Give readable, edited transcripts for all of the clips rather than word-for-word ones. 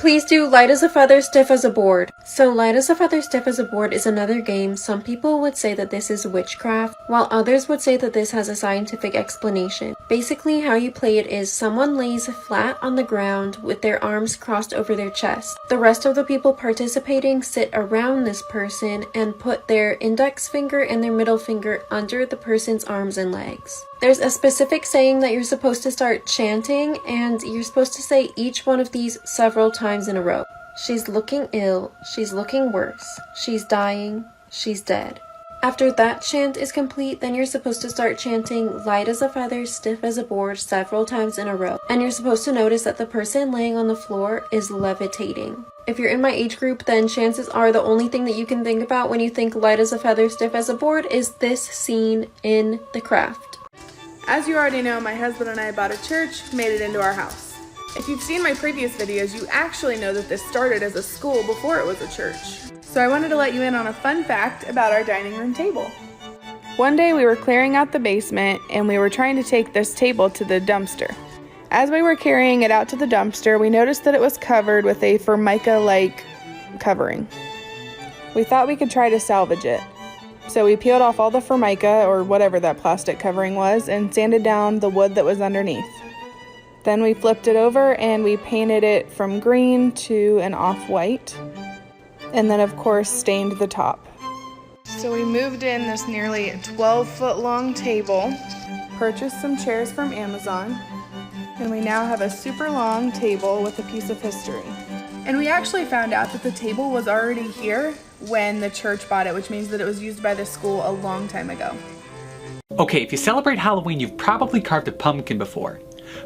please do light as a feather, stiff as a board. So light as a feather, stiff as a board is another game. Some people would say that this is witchcraft, while others would say that this has a scientific explanation. Basically, how you play it is someone lays flat on the ground with their arms crossed over their chest. The rest of the people participating sit around this person and put their index finger and their middle finger under the person's arms and legs. There's a specific saying that you're supposed to start chanting, and you're supposed to say each one of these several times in a row. She's looking ill, she's looking worse, she's dying, she's dead. After that chant is complete, then you're supposed to start chanting light as a feather, stiff as a board several times in a row. And you're supposed to notice that the person laying on the floor is levitating. If you're in my age group, then chances are the only thing that you can think about when you think light as a feather, stiff as a board is this scene in The Craft. As you already know, my husband and I bought a church, made it into our house. If you've seen my previous videos, you actually know that this started as a school before it was a church. So I wanted to let you in on a fun fact about our dining room table. One day we were clearing out the basement and we were trying to take this table to the dumpster. As we were carrying it out to the dumpster, we noticed that it was covered with a Formica-like covering. We thought we could try to salvage it. So we peeled off all the Formica, or whatever that plastic covering was, and sanded down the wood that was underneath. Then we flipped it over and we painted it from green to an off-white. And then of course stained the top. So we moved in this nearly 12-foot long table, purchased some chairs from Amazon, and we now have a super long table with a piece of history. And we actually found out that the table was already here when the church bought it, which means that it was used by the school a long time ago. Okay, if you celebrate Halloween, you've probably carved a pumpkin before.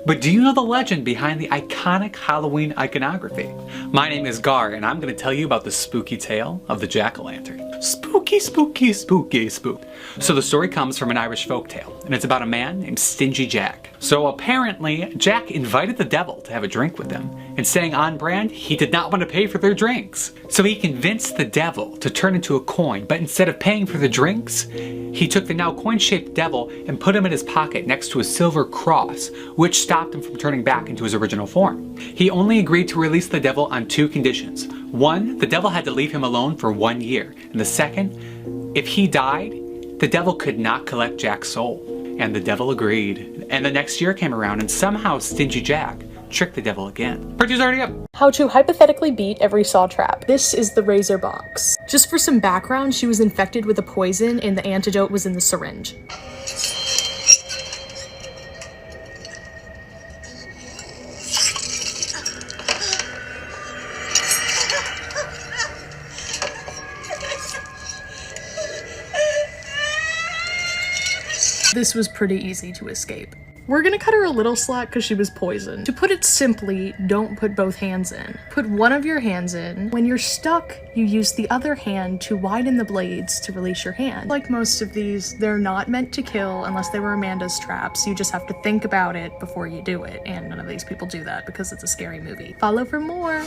But do you know the legend behind the iconic Halloween iconography? My name is Gar, and I'm going to tell you about the spooky tale of the jack-o'-lantern. Spooky, spooky, spooky, spook. So the story comes from an Irish folktale, and it's about a man named Stingy Jack. So apparently, Jack invited the devil to have a drink with him, and staying on brand, he did not want to pay for their drinks. So he convinced the devil to turn into a coin, but instead of paying for the drinks, he took the now coin-shaped devil and put him in his pocket next to a silver cross, which stopped him from turning back into his original form. He only agreed to release the devil on two conditions. One, the devil had to leave him alone for 1 year. And the second, if he died, the devil could not collect Jack's soul. And the devil agreed. And the next year came around and somehow Stingy Jack tricked the devil again. Part 2's already up. How to hypothetically beat every saw trap. This is the razor box. Just for some background, she was infected with a poison and the antidote was in the syringe. This was pretty easy to escape. We're gonna cut her a little slack because she was poisoned. To put it simply, don't put both hands in. Put one of your hands in. When you're stuck, you use the other hand to widen the blades to release your hand. Like most of these, they're not meant to kill unless they were Amanda's traps. You just have to think about it before you do it, and none of these people do that because it's a scary movie. Follow for more.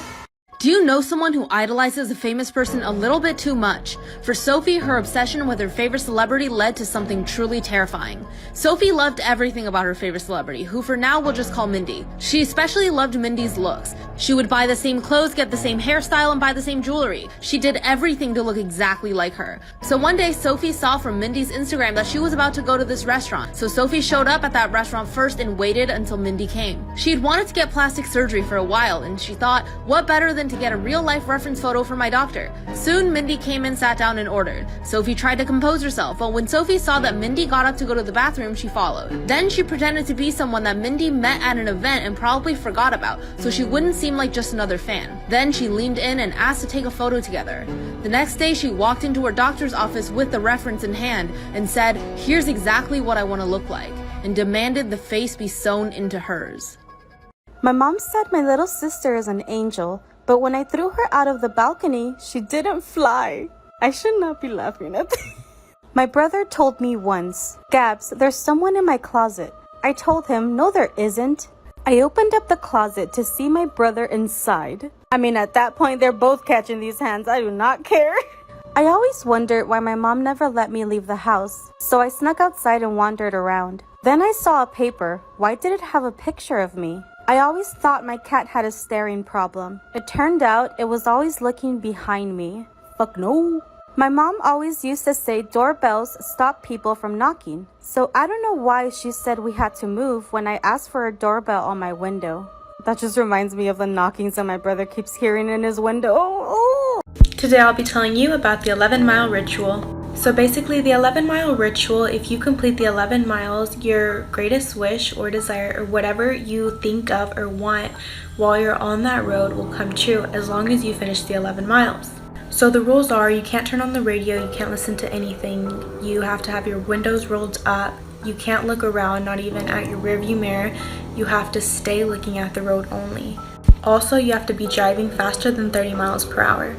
Do you know someone who idolizes a famous person a little bit too much? For Sophie, her obsession with her favorite celebrity led to something truly terrifying. Sophie loved everything about her favorite celebrity, who for now we'll just call Mindy. She especially loved Mindy's looks. She would buy the same clothes, get the same hairstyle, and buy the same jewelry. She did everything to look exactly like her. So one day, Sophie saw from Mindy's Instagram that she was about to go to this restaurant. So Sophie showed up at that restaurant first and waited until Mindy came. She had wanted to get plastic surgery for a while, and she thought, what better than to get a real-life reference photo for my doctor. Soon, Mindy came in, sat down, and ordered. Sophie tried to compose herself, but when Sophie saw that Mindy got up to go to the bathroom, she followed. Then she pretended to be someone that Mindy met at an event and probably forgot about, so she wouldn't seem like just another fan. Then she leaned in and asked to take a photo together. The next day, she walked into her doctor's office with the reference in hand and said, "Here's exactly what I want to look like," and demanded the face be sewn into hers. My mom said my little sister is an angel, but when I threw her out of the balcony, she didn't fly. I should not be laughing at this. My brother told me once, "Gabs, there's someone in my closet." I told him, "No, there isn't." I opened up the closet to see my brother inside. I mean, at that point, they're both catching these hands. I do not care. I always wondered why my mom never let me leave the house, so I snuck outside and wandered around. Then I saw a paper. Why did it have a picture of me? I always thought my cat had a staring problem. It turned out it was always looking behind me. Fuck no. My mom always used to say doorbells stop people from knocking. So I don't know why she said we had to move when I asked for a doorbell on my window. That just reminds me of the knockings that my brother keeps hearing in his window. Oh. Today I'll be telling you about the 11-mile ritual. So basically the 11-mile ritual, if you complete the 11 miles, your greatest wish or desire or whatever you think of or want while you're on that road will come true as long as you finish the 11 miles. So the rules are you can't turn on the radio, you can't listen to anything, you have to have your windows rolled up, you can't look around, not even at your rearview mirror, you have to stay looking at the road only. Also, you have to be driving faster than 30 miles per hour.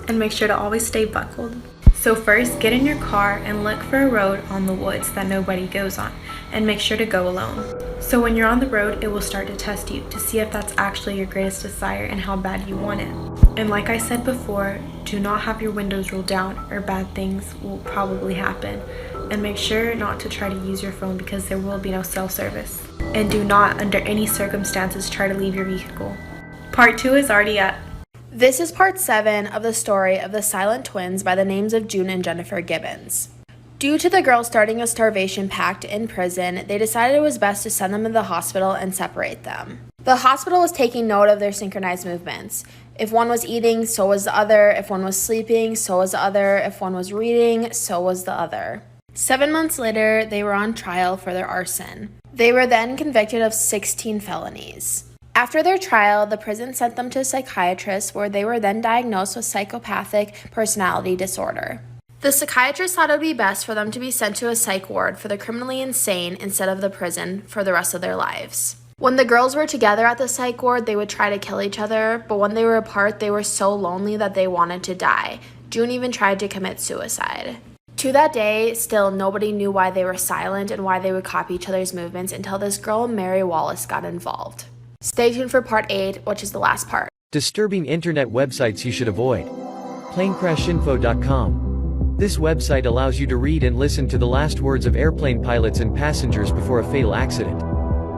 And make sure to always stay buckled. So first, get in your car and look for a road on the woods that nobody goes on, and make sure to go alone. So when you're on the road, it will start to test you to see if that's actually your greatest desire and how bad you want it. And like I said before, do not have your windows rolled down or bad things will probably happen. And make sure not to try to use your phone because there will be no cell service. And do not, under any circumstances, try to leave your vehicle. Part 2 is already up. This is part 7 of the story of the silent twins by the names of June and Jennifer Gibbons. Due to the girls starting a starvation pact in prison, they decided it was best to send them to the hospital and separate them. The hospital was taking note of their synchronized movements. If one was eating, so was the other. If one was sleeping, so was the other. If one was reading, so was the other. 7 months later, they were on trial for their arson. They were then convicted of 16 felonies. After their trial, the prison sent them to a psychiatrist where they were then diagnosed with psychopathic personality disorder. The psychiatrist thought it would be best for them to be sent to a psych ward for the criminally insane instead of the prison for the rest of their lives. When the girls were together at the psych ward, they would try to kill each other, but when they were apart, they were so lonely that they wanted to die. June even tried to commit suicide. To that day, still nobody knew why they were silent and why they would copy each other's movements until this girl, Mary Wallace, got involved. Stay tuned for part 8, which is the last part. Disturbing internet websites you should avoid. Planecrashinfo.com. This website allows you to read and listen to the last words of airplane pilots and passengers before a fatal accident.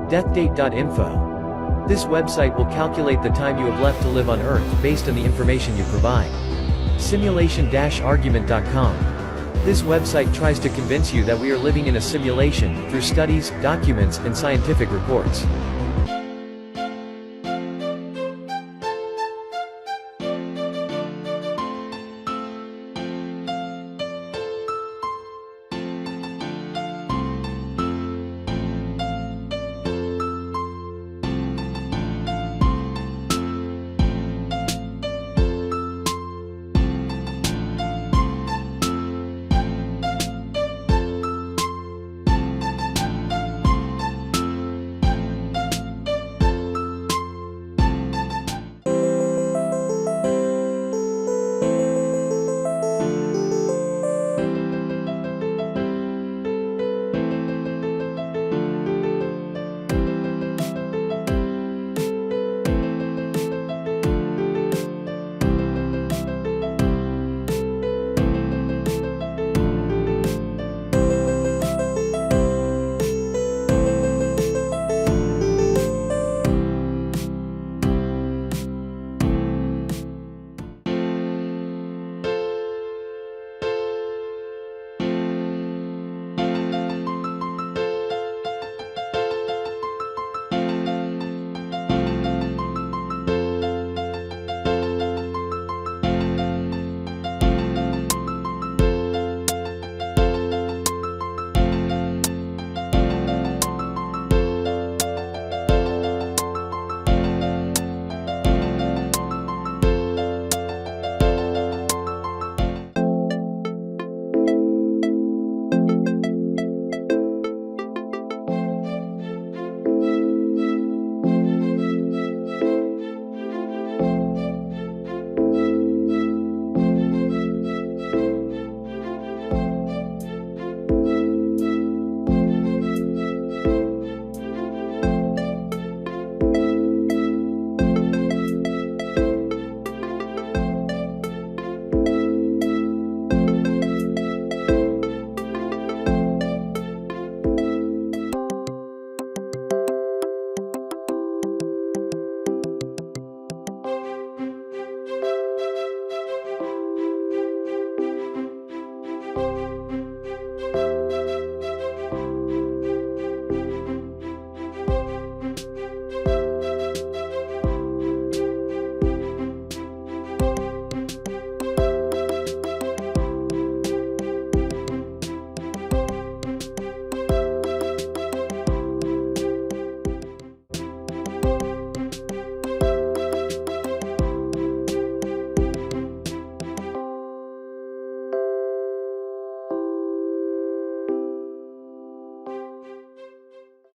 Deathdate.info. This website will calculate the time you have left to live on Earth based on the information you provide. Simulation-argument.com. This website tries to convince you that we are living in a simulation through studies, documents, and scientific reports.